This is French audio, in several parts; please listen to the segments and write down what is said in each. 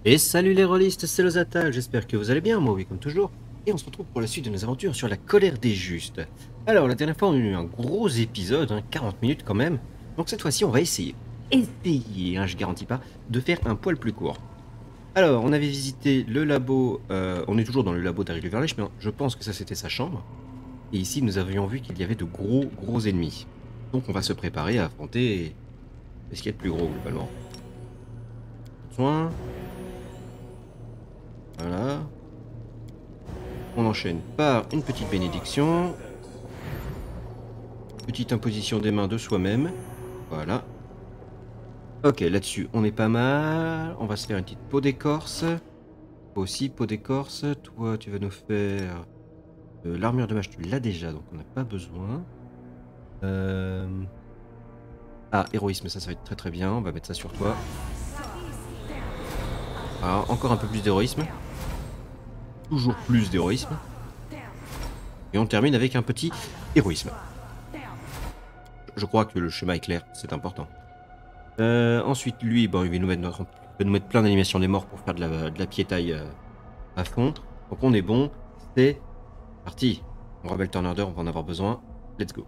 Et salut les rôlistes, c'est Lozata, j'espère que vous allez bien, moi oui comme toujours. Et on se retrouve pour la suite de nos aventures sur la colère des justes. Alors la dernière fois on a eu un gros épisode, 40 minutes quand même. Donc cette fois-ci on va essayer, je garantis pas, de faire un poil plus court. Alors on avait visité le labo, on est toujours dans le labo d'Harry Luverlech, mais je pense que ça c'était sa chambre. Et ici nous avions vu qu'il y avait de gros ennemis. Donc on va se préparer à affronter ce qu'il y a de plus gros globalement. Soin. Voilà. On enchaîne par une petite bénédiction. Petite imposition des mains de soi-même. Voilà. Ok, là-dessus, on est pas mal. On va se faire une petite peau d'écorce. Aussi, peau d'écorce. Toi, tu vas nous faire... l'armure de mage, tu l'as déjà, donc on n'a pas besoin. Ah, héroïsme, ça va être très très bien. On va mettre ça sur toi. Alors, encore un peu plus d'héroïsme. Toujours plus d'héroïsme. Et on termine avec un petit héroïsme. Je crois que le schéma est clair, c'est important. Ensuite, lui, bon, il va nous mettre plein d'animations des morts pour faire de la piétaille à fond. Donc on est bon, c'est parti. On rappelle Turn Order, on va en avoir besoin. Let's go.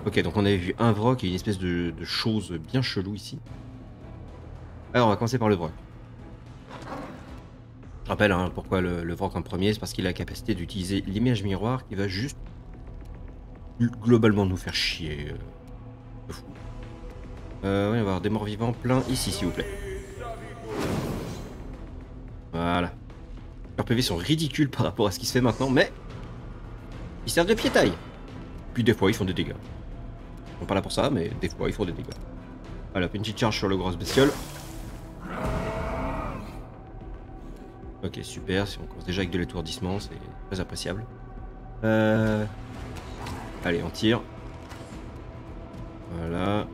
Ok, donc on avait vu un Vrock et une espèce de chose bien chelou ici. Alors on va commencer par le Vrock. Je rappelle pourquoi le Vrock en premier, c'est parce qu'il a la capacité d'utiliser l'image miroir qui va juste globalement nous faire chier. De fou. Oui, on va avoir des morts vivants plein ici, s'il vous plaît. Voilà. Leurs PV sont ridicules par rapport à ce qui se fait maintenant, mais ils servent de piétaille. Puis des fois, ils font des dégâts. Ils sont pas là pour ça, mais des fois, ils font des dégâts. Voilà, une petite charge sur le gros bestiole. Ok, super. Si on commence déjà avec de l'étourdissement, c'est très appréciable. Allez, on tire. Voilà.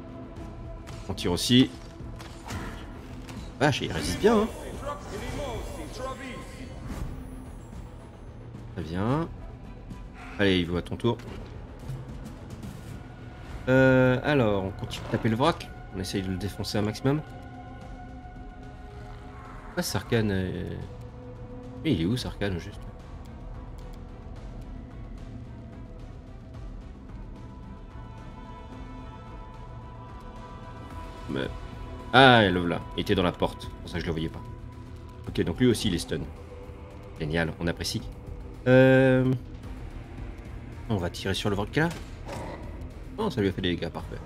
On tire aussi. Vache, il résiste bien, hein. Très bien. Allez, il va à ton tour. Alors, on continue de taper le vrac. On essaye de le défoncer un maximum. Ah, Sarkhan. Mais il est où, Sarkhan, juste? Mais... Ah, le voilà. Il était dans la porte. C'est pour ça que je le voyais pas. Ok, donc lui aussi, il est stun. Génial, on apprécie. On va tirer sur le vrac là. Oh, ça lui a fait des dégâts, parfait.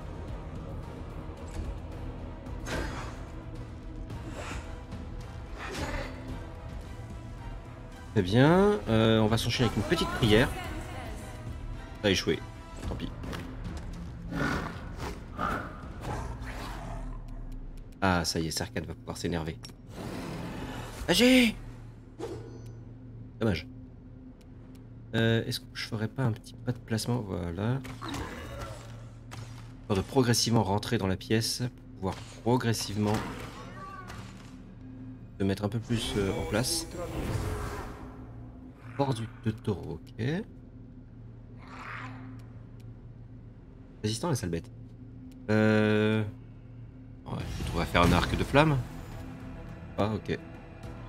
Très bien. On va s'enchaîner avec une petite prière. Ça a échoué. Tant pis. Ah, ça y est, Sarkhan va pouvoir s'énerver. Agis! Dommage. Est-ce que je ferais pas un petit pas de placement? Voilà. De progressivement rentrer dans la pièce pour pouvoir progressivement se mettre un peu plus en place. Force de taureau, ok. Résistant à la sale bête. Ouais, on va faire un arc de flamme. Ah, ok.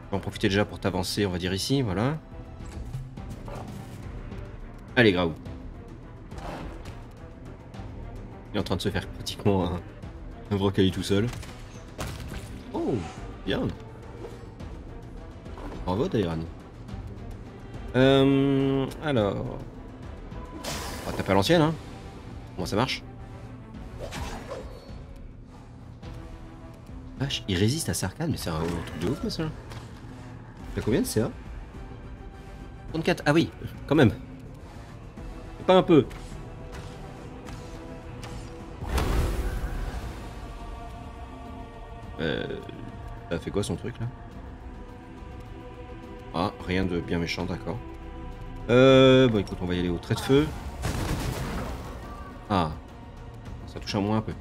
On va en profiter déjà pour t'avancer, on va dire ici, voilà. Allez, Graou. Il est en train de se faire pratiquement un brocali tout seul. Oh, bien. Bravo, Dairan. Alors... On va taper à l'ancienne, hein. Comment ça marche? Vache, il résiste à Sarkhan, mais c'est un truc de ouf, mais ça. T'as combien de CA? 34, ah oui, quand même. Pas un peu. Ça fait quoi son truc là? Ah, rien de bien méchant, d'accord. Bon écoute, on va y aller au trait de feu. Ah, ça touche à moins un peu.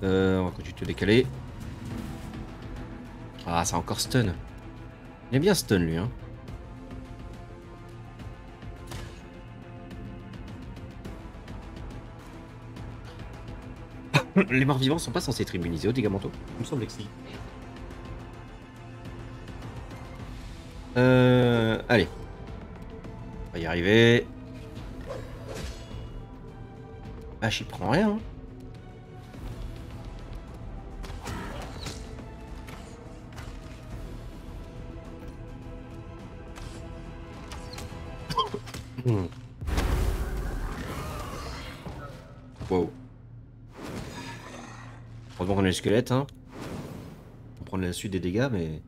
On va continuer de te décaler. Ah, ça a encore stun. Il aime bien stun lui, hein. Les morts vivants sont pas censés être immunisés aux dégâts mentaux. Il me semble que si. Allez. On va y arriver. Ah, j'y prends rien. Hein. Wow. Heureusement qu'on a le squelette, hein. On prend la suite des dégâts, mais...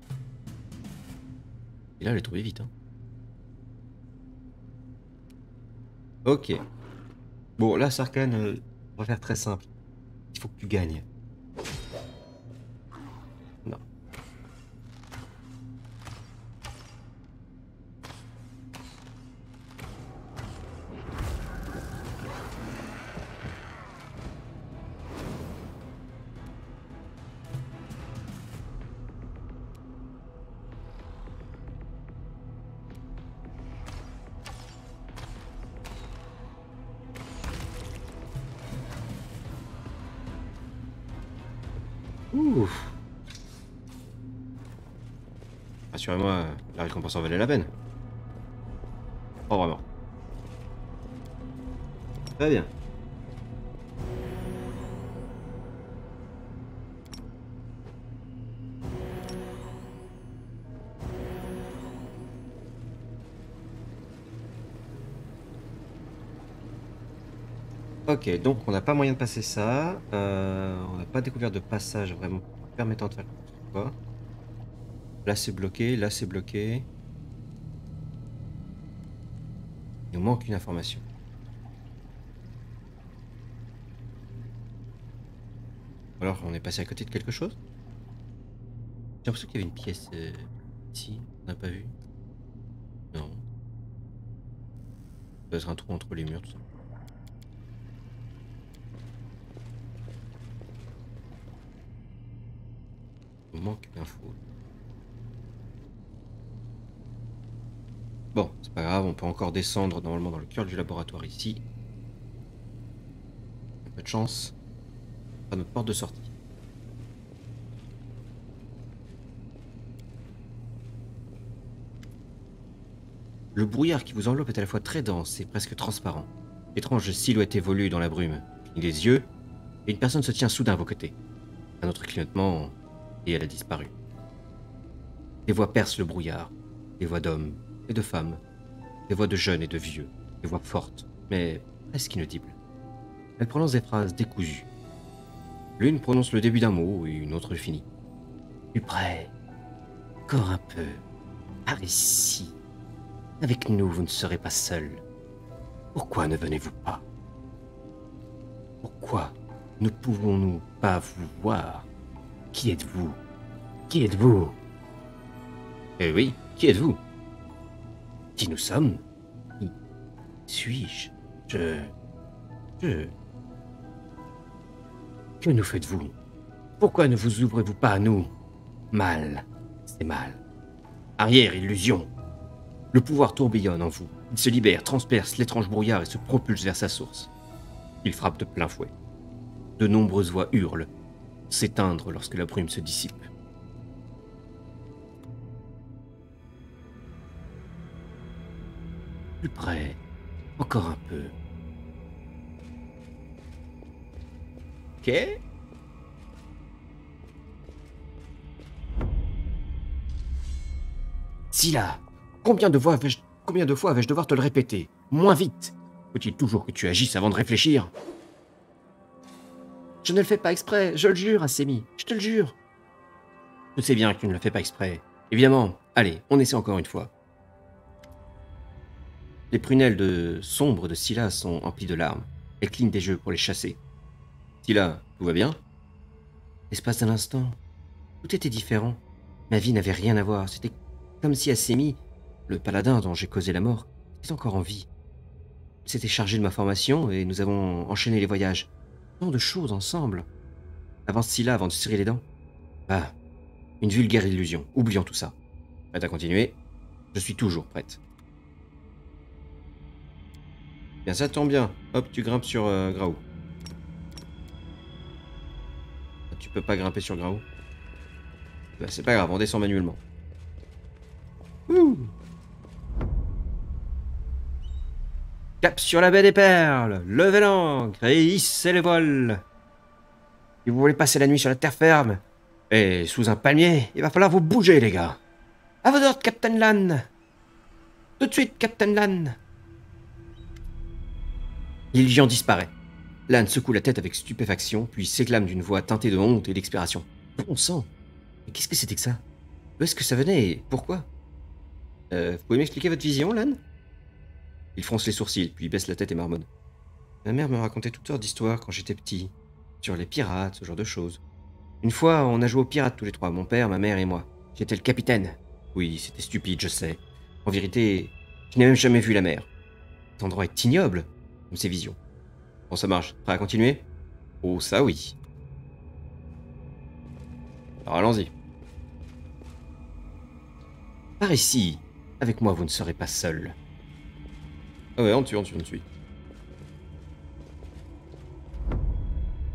Et là, elle est tombée vite, hein. Ok. Bon, là, Sarkhan, on va faire très simple. Il faut que tu gagnes. Non. Ouf. Rassurez-moi, la récompense en valait la peine. Oh, vraiment. Très bien. Ok, donc on n'a pas moyen de passer ça. On n'a pas découvert de passage vraiment permettant de faire quoi. Là c'est bloqué, là c'est bloqué. Il nous manque une information. Alors on est passé à côté de quelque chose? J'ai l'impression qu'il y avait une pièce ici, on n'a pas vu. Non. Ça doit être un trou entre les murs, tout ça. Il manque d'infos. Bon, c'est pas grave, on peut encore descendre normalement dans le cœur du laboratoire ici. Un peu de chance. À notre porte de sortie. Le brouillard qui vous enveloppe est à la fois très dense et presque transparent. Étrange silhouette évolue dans la brume. Cligne des yeux, et une personne se tient soudain à vos côtés. Un autre clignotement, et elle a disparu. Des voix percent le brouillard. Des voix d'hommes et de femmes. Des voix de jeunes et de vieux. Des voix fortes, mais presque inaudibles. Elles prononcent des phrases décousues. L'une prononce le début d'un mot et une autre le finit. Plus près. Encore un peu. Par ici. Avec nous, vous ne serez pas seul. Pourquoi ne venez-vous pas? Pourquoi ne pouvons-nous pas vous voir? Qui êtes-vous? Qui êtes-vous? Eh oui, qui êtes-vous? Qui nous sommes? Qui suis-je? Je... Que nous faites-vous? Pourquoi ne vous ouvrez-vous pas à nous? Mal, c'est mal. Arrière, illusion. Le pouvoir tourbillonne en vous. Il se libère, transperce l'étrange brouillard et se propulse vers sa source. Il frappe de plein fouet. De nombreuses voix hurlent, s'éteindre lorsque la brume se dissipe. Plus près, encore un peu. Ok. Scylla, combien de fois vais-je devoir te le répéter? Moins vite. Faut-il toujours que tu agisses avant de réfléchir? Je ne le fais pas exprès, je le jure, Assemi, je te le jure. Je sais bien que tu ne le fais pas exprès. Évidemment, allez, on essaie encore une fois. Les prunelles sombres de Scylla sont emplies de larmes. Elle cligne des yeux pour les chasser. Scylla, tout va bien? L'espace d'un instant, tout était différent. Ma vie n'avait rien à voir. C'était comme si Assemi, le paladin dont j'ai causé la mort, était encore en vie. Il s'était chargé de ma formation et nous avons enchaîné les voyages. Tant de choses ensemble. Avant Scylla, avant de serrer les dents. Ah, une vulgaire illusion. Oublions tout ça. Prête à continuer? Je suis toujours prête. Bien, ça tombe bien. Hop, tu grimpes sur Graou. peux pas grimper sur Grao. Bah, c'est pas grave, on descend manuellement. Ouh. Cap sur la baie des Perles, levez l'ancre et hissez les voiles. Si vous voulez passer la nuit sur la terre ferme et sous un palmier, il va falloir vous bouger, les gars. À vos ordres, Captain Lan. Tout de suite, Captain Lan. L'illusion disparaît. Lan secoue la tête avec stupéfaction, puis s'éclame d'une voix teintée de honte et d'expiration. Bon sang. Mais qu'est-ce que c'était que ça? D'où est-ce que ça venait et pourquoi? Vous pouvez m'expliquer votre vision, Lan? Il fronce les sourcils, puis baisse la tête et marmonne. Ma mère me racontait toutes sortes d'histoires quand j'étais petit. Sur les pirates, ce genre de choses. Une fois, on a joué aux pirates tous les trois, mon père, ma mère et moi. J'étais le capitaine. Oui, c'était stupide, je sais. En vérité, je n'ai même jamais vu la mer. Cet endroit est ignoble, comme ces visions. Bon, ça marche. Prêt à continuer? Oh, ça oui. Alors allons-y. Par ici, avec moi vous ne serez pas seul. Ah ouais, on tue.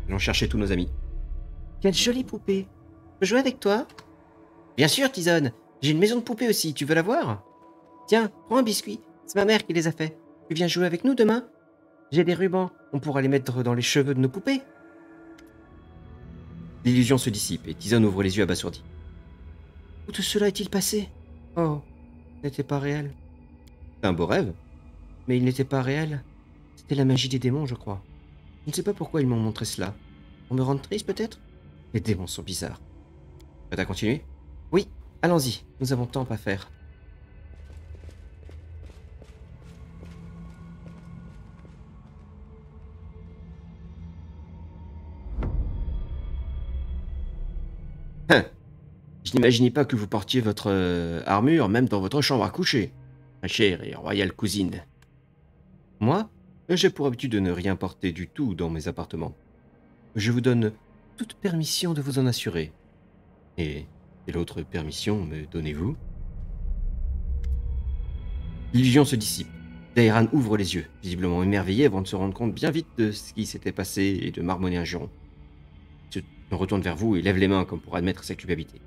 Allons chercher tous nos amis. Quelle jolie poupée. Je peux jouer avec toi? Bien sûr, Tizone. J'ai une maison de poupées aussi, tu veux la voir? Tiens, prends un biscuit. C'est ma mère qui les a fait. Tu viens jouer avec nous demain? J'ai des rubans. On pourra les mettre dans les cheveux de nos poupées. L'illusion se dissipe et Tizone ouvre les yeux abasourdis. Où tout cela est-il passé? Oh, ce n'était pas réel. C'est un beau rêve. Mais il n'était pas réel. C'était la magie des démons, je crois. Je ne sais pas pourquoi ils m'ont montré cela. Pour me rendre triste, peut-être? Les démons sont bizarres. Prêt à continuer? Oui, allons-y. Nous avons tant à faire. Hein. Je n'imaginais pas que vous portiez votre armure même dans votre chambre à coucher, ma chère et royale cousine. Moi, j'ai pour habitude de ne rien porter du tout dans mes appartements. Je vous donne toute permission de vous en assurer. Et quelle autre permission me donnez-vous? L'illusion se dissipe. Dairan ouvre les yeux, visiblement émerveillé avant de se rendre compte bien vite de ce qui s'était passé et de marmonner un juron. Il se retourne vers vous et lève les mains comme pour admettre sa culpabilité.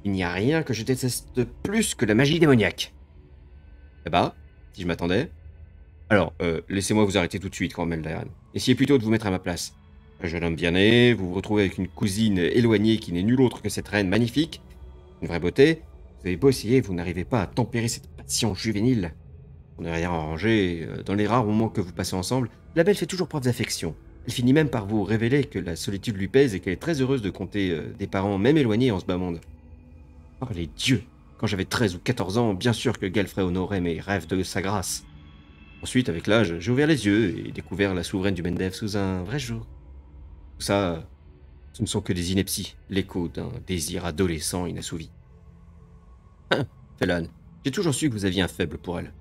Il n'y a rien que je déteste plus que la magie démoniaque. Eh bah, si je m'attendais. Alors, laissez-moi vous arrêter tout de suite, Cormel Dairan. Essayez plutôt de vous mettre à ma place. Un jeune homme bien né, vous vous retrouvez avec une cousine éloignée qui n'est nulle autre que cette reine magnifique. Une vraie beauté. Vous avez beau essayer, vous n'arrivez pas à tempérer cette passion juvénile. Pour ne rien arranger, dans les rares moments que vous passez ensemble, la belle fait toujours preuve d'affection. Elle finit même par vous révéler que la solitude lui pèse et qu'elle est très heureuse de compter des parents même éloignés en ce bas monde. Par les dieux, quand j'avais 13 ou 14 ans, bien sûr que Galfrey honorait mes rêves de sa grâce. Ensuite, avec l'âge, j'ai ouvert les yeux et découvert la souveraine du Mendev sous un vrai jour. Tout ça, ce ne sont que des inepties, l'écho d'un désir adolescent inassouvi. Hein, Fellan, j'ai toujours su que vous aviez un faible pour elle.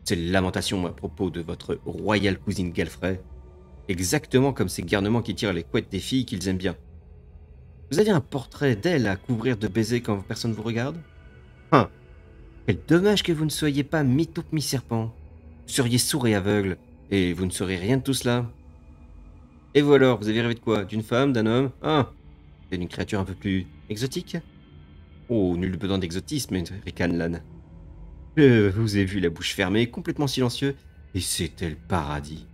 Ces lamentations à propos de votre royale cousine Galfrey, exactement comme ces garnements qui tirent les couettes des filles qu'ils aiment bien. Vous avez un portrait d'elle à couvrir de baisers quand personne ne vous regarde? Hein, quel dommage que vous ne soyez pas mi-taupe mi-serpent. Vous seriez sourd et aveugle, et vous ne saurez rien de tout cela. Et vous alors, vous avez rêvé de quoi? D'une femme, d'un homme? Ah, d'une créature un peu plus exotique? Oh, nul besoin d'exotisme, ricane Lan. Je vous ai vu la bouche fermée, complètement silencieux, et c'était le paradis.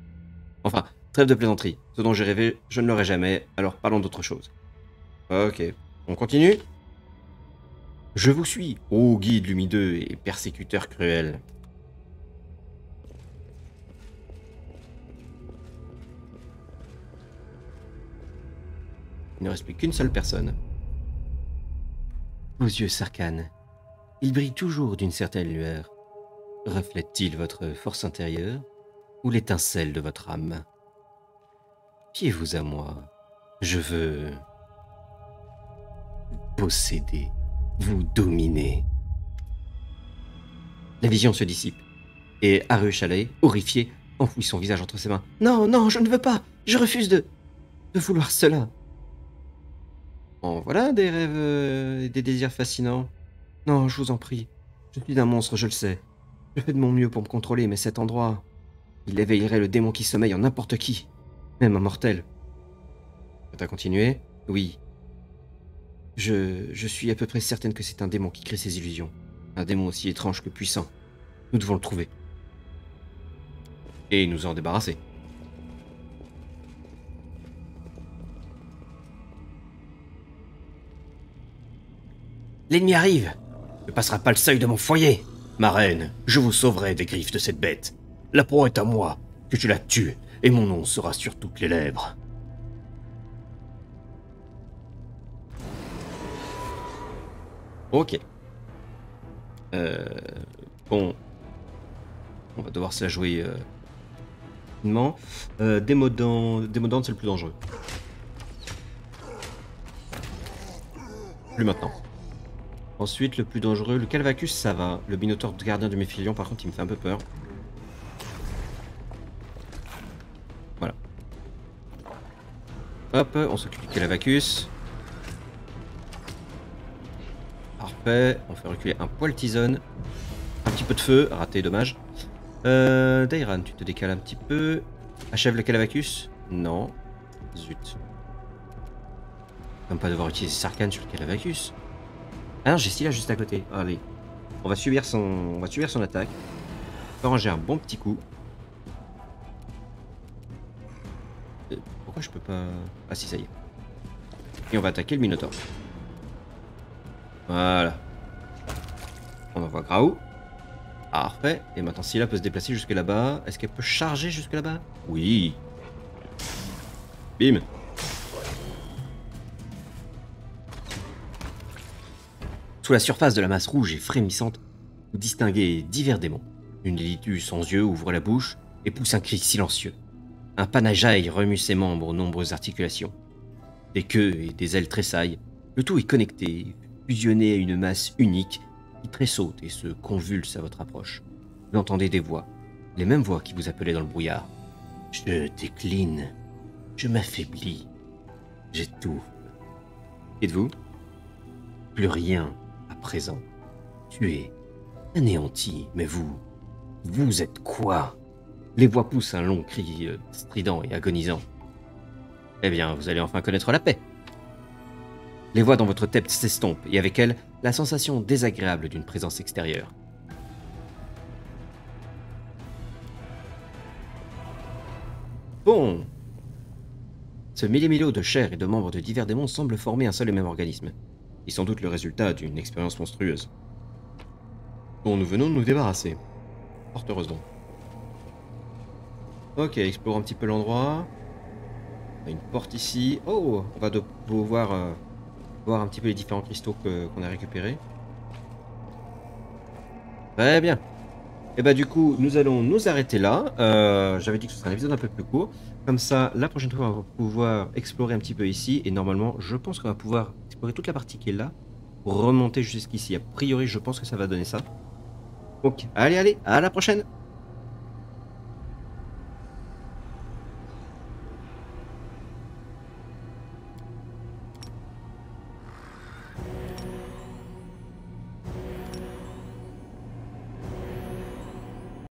Enfin, trêve de plaisanterie. Ce dont j'ai rêvé, je ne l'aurai jamais, alors parlons d'autre chose. Ok, on continue? Je vous suis, ô guide lumineux et persécuteur cruel. Il ne reste plus qu'une seule personne. Vos yeux, Sarkhan, ils brillent toujours d'une certaine lueur. Reflètent-ils votre force intérieure ou l'étincelle de votre âme? Fiez-vous à moi. Je veux vous posséder, vous dominer. La vision se dissipe, et Haru-Shalay, horrifié, enfouit son visage entre ses mains. Non, non, je ne veux pas. Je refuse de vouloir cela. En voilà des rêves et des désirs fascinants. Non, je vous en prie. Je suis un monstre, je le sais. Je fais de mon mieux pour me contrôler, mais cet endroit, il éveillerait le démon qui sommeille en n'importe qui, même un mortel. T'as continué? Oui. Je suis à peu près certaine que c'est un démon qui crée ces illusions. Un démon aussi étrange que puissant. Nous devons le trouver. Et nous en débarrasser. L'ennemi arrive. Ne passera pas le seuil de mon foyer. Ma reine, je vous sauverai des griffes de cette bête. La proie est à moi, que je la tue, et mon nom sera sur toutes les lèvres. Ok. Bon. On va devoir se la jouer rapidement. Démodante, c'est le plus dangereux. Plus maintenant. Ensuite, le plus dangereux, le Calvacus, ça va. Le Minotaure de gardien de Méphilion, par contre, il me fait un peu peur. Voilà. Hop, on s'occupe du Calvacus. Parfait. On fait reculer un poil Tizone. Un petit peu de feu. Raté, dommage. Dairan, tu te décales un petit peu. Achève le Calvacus. Non. Zut. Comme pas devoir utiliser Sarkhan sur le Calvacus. Ah non, j'ai Scylla juste à côté. Allez. On va subir son attaque. On va ranger un bon petit coup. Pourquoi je peux pas... Ah si, ça y est. Et on va attaquer le Minotaure. Voilà. On envoie Graou. Parfait. Et maintenant, Scylla peut se déplacer jusque là-bas. Est-ce qu'elle peut charger jusque là-bas? Oui. Bim. Sous la surface de la masse rouge et frémissante, vous distinguez divers démons. Une Lilitu sans yeux ouvre la bouche et pousse un cri silencieux. Un Panajai remue ses membres aux nombreuses articulations. Des queues et des ailes tressaillent. Le tout est connecté, fusionné à une masse unique qui tressaute et se convulse à votre approche. Vous entendez des voix, les mêmes voix qui vous appelaient dans le brouillard. Je décline, je m'affaiblis, j'étouffe. Et de vous? Plus rien à présent. Tué, anéanti, mais vous êtes quoi? Les voix poussent un long cri strident et agonisant. Eh bien, vous allez enfin connaître la paix. Les voix dans votre tête s'estompent, et avec elles, la sensation désagréable d'une présence extérieure. Bon. Ce millimilo de chair et de membres de divers démons semble former un seul et même organisme, et sans doute le résultat d'une expérience monstrueuse, dont nous venons de nous débarrasser. Fort heureusement. Ok, explore un petit peu l'endroit. On a une porte ici. Oh, on va pouvoir voir un petit peu les différents cristaux qu'on a récupérés. Très bien. Et bah du coup, nous allons nous arrêter là. J'avais dit que ce serait un épisode un peu plus court. Comme ça, la prochaine fois, on va pouvoir explorer un petit peu ici. Et normalement, je pense qu'on va pouvoir explorer toute la partie qui est là. Pour remonter jusqu'ici. A priori, je pense que ça va donner ça. Donc, allez, à la prochaine!